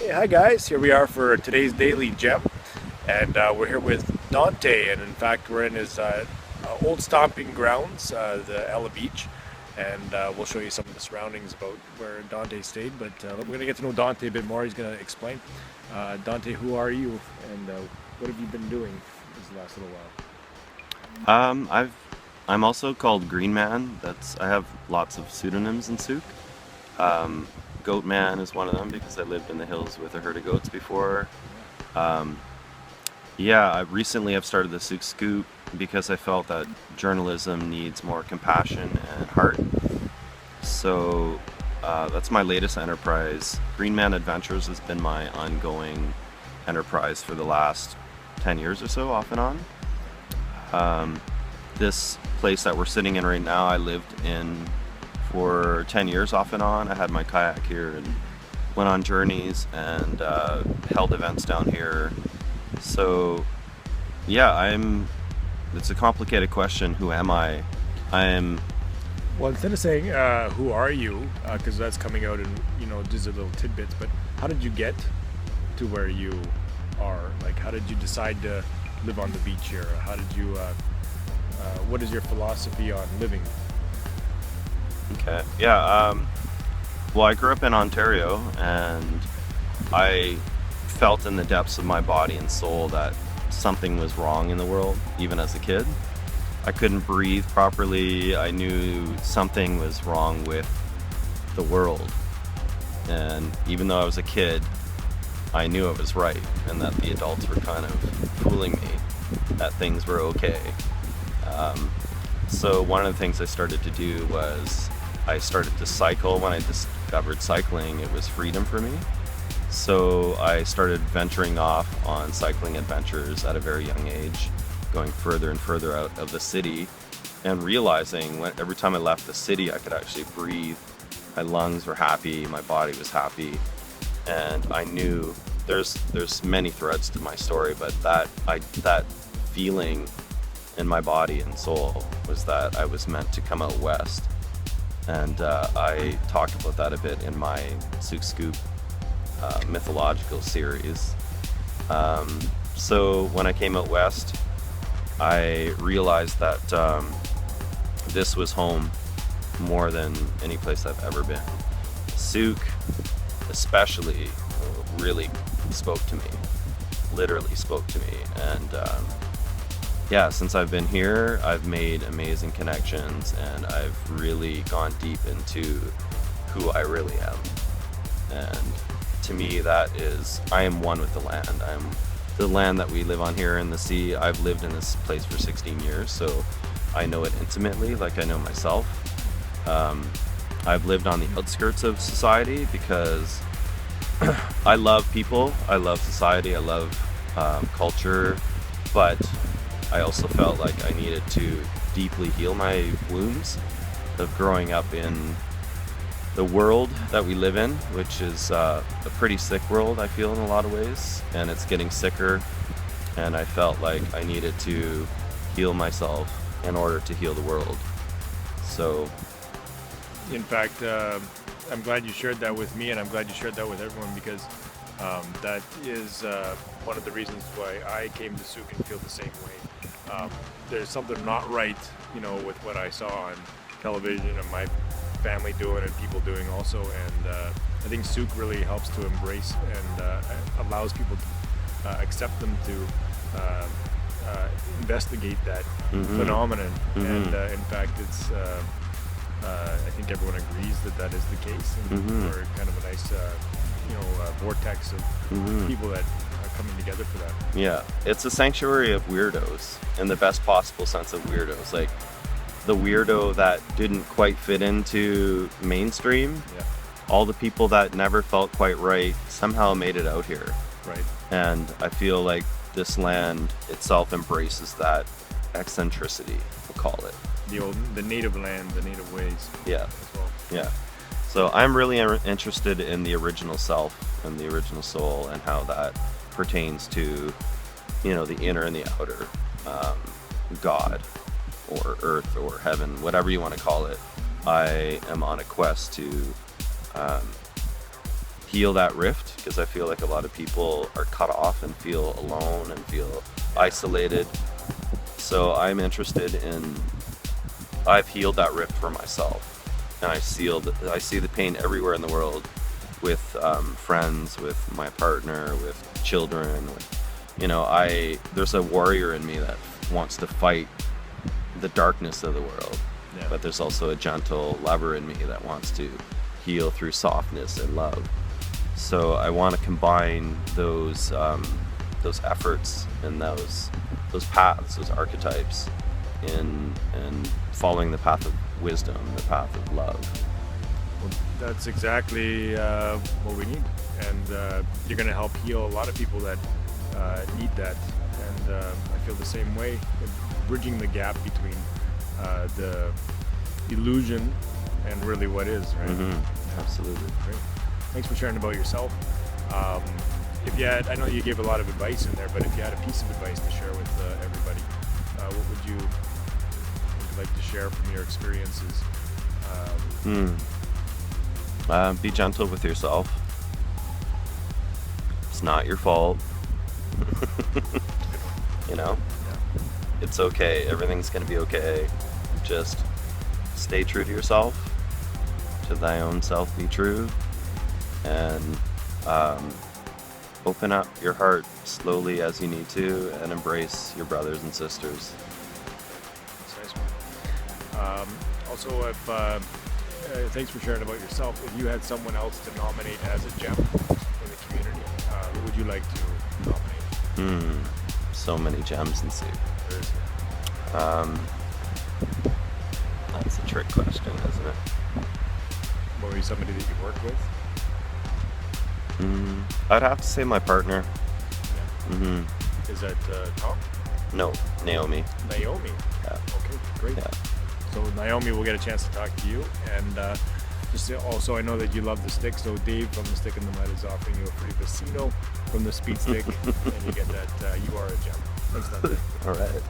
Hey, hi guys, here we are for today's Daily Gem, and we're here with Dante, and in fact we're in his old stomping grounds, the Ella Beach, and we'll show you some of the surroundings about where Dante stayed, but we're going to get to know Dante a bit more. He's going to explain. Dante, who are you, and what have you been doing this last little while? I'm also called Green Man. I have lots of pseudonyms in Souk. Um, Goat Man is one of them because I lived in the hills with a herd of goats before. Um, yeah, recently I've started the Souk Scoop because I felt that journalism needs more compassion and heart. So that's my latest enterprise. Green Man Adventures has been my ongoing enterprise for the last 10 years or so, off and on. Um, this place that we're sitting in right now, I lived in for 10 years off and on. I had my kayak here and went on journeys and held events down here. So, yeah, it's a complicated question. Who am I? I'm, Well, instead of saying who are you, because that's coming out in just a little tidbits, but how did you get to where you are? Like, how did you decide to live on the beach here? How did you? What is your philosophy on living? okay. Yeah, well, I grew up in Ontario and I felt in the depths of my body and soul that something was wrong in the world, even as a kid. I couldn't breathe properly. I knew something was wrong with the world. And even though I was a kid, I knew it was right and that the adults were kind of fooling me, that things were okay. Um, so one of the things I started to do was I started to cycle. When I discovered cycling, it was freedom for me. So I started venturing off on cycling adventures at a very young age, going further and further out of the city, and realizing every time I left the city, I could actually breathe. My lungs were happy, my body was happy, and I knew there's many threads to my story, but that feeling in my body and soul was that I was meant to come out west. And I talked about that a bit in my Souk Scoop mythological series. So when I came out west, I realized that this was home more than any place I've ever been. Souk, especially, really spoke to me, literally spoke to me. And yeah, since I've been here, I've made amazing connections and I've really gone deep into who I really am. And to me, I am one with the land. I'm the land that we live on here in the sea. I've lived in this place for 16 years, so I know it intimately, like I know myself. I've lived on the outskirts of society because I love people, I love society, I love culture, but I also felt like I needed to deeply heal my wounds of growing up in the world that we live in, which is a pretty sick world, I feel, in a lot of ways, and it's getting sicker, and I felt like I needed to heal myself in order to heal the world. So, In fact, I'm glad you shared that with me, and I'm glad you shared that with everyone because that is one of the reasons why I came to Souk and feel the same way. There's something not right, with what I saw on television and my family doing and people doing also, and I think Souk really helps to embrace and allows people to accept them to investigate that phenomenon. And in fact, it's I think everyone agrees that that is the case, and we're kind of a nice vortex of people that are coming together for that. yeah, it's a sanctuary of weirdos in the best possible sense of weirdos. Like the weirdo that didn't quite fit into mainstream, Yeah, all the people that never felt quite right somehow made it out here. right. And I feel like this land itself embraces that eccentricity, we'll call it. The native land, the native ways Yeah, as well. yeah. So I'm really interested in the original self and the original soul and how that pertains to, the inner and the outer, God or earth or heaven, whatever you want to call it. I am on a quest to heal that rift, because I feel like a lot of people are cut off and feel alone and feel isolated. So I'm interested in, I've healed that rift for myself, and I see the pain everywhere in the world with friends, with my partner, with children. There's a warrior in me that wants to fight the darkness of the world, but there's also a gentle lover in me that wants to heal through softness and love. So I want to combine those efforts and those paths, those archetypes, in following the path of wisdom, the path of love. Well, that's exactly what we need, and you're going to help heal a lot of people that need that. And I feel the same way, bridging the gap between the illusion and really what is, right? Mm-hmm. Absolutely. Great. Thanks for sharing about yourself. If you had, I know you gave a lot of advice in there, but if you had a piece of advice to share with everybody, what would you like to share from your experiences? Be gentle with yourself. It's not your fault. It's okay. Everything's going to be okay. Just stay true to yourself. To thy own self be true. And open up your heart slowly as you need to, and embrace your brothers and sisters. That's nice. Also, if thanks for sharing about yourself. If you had someone else to nominate as a gem in the community, who would you like to nominate? So many gems in soup. That's a trick question, isn't it? Maybe somebody that you work with? I'd have to say my partner. Yeah. Is that Tom? No, Naomi. Naomi? Yeah. Okay, great. Yeah. So Naomi will get a chance to talk to you, and just also I know that you love the stick, so Dave from the Stick in the Mud is offering you a free Vecino from the Speed Stick, and you get that you are a gem. Thanks, Dante. All right.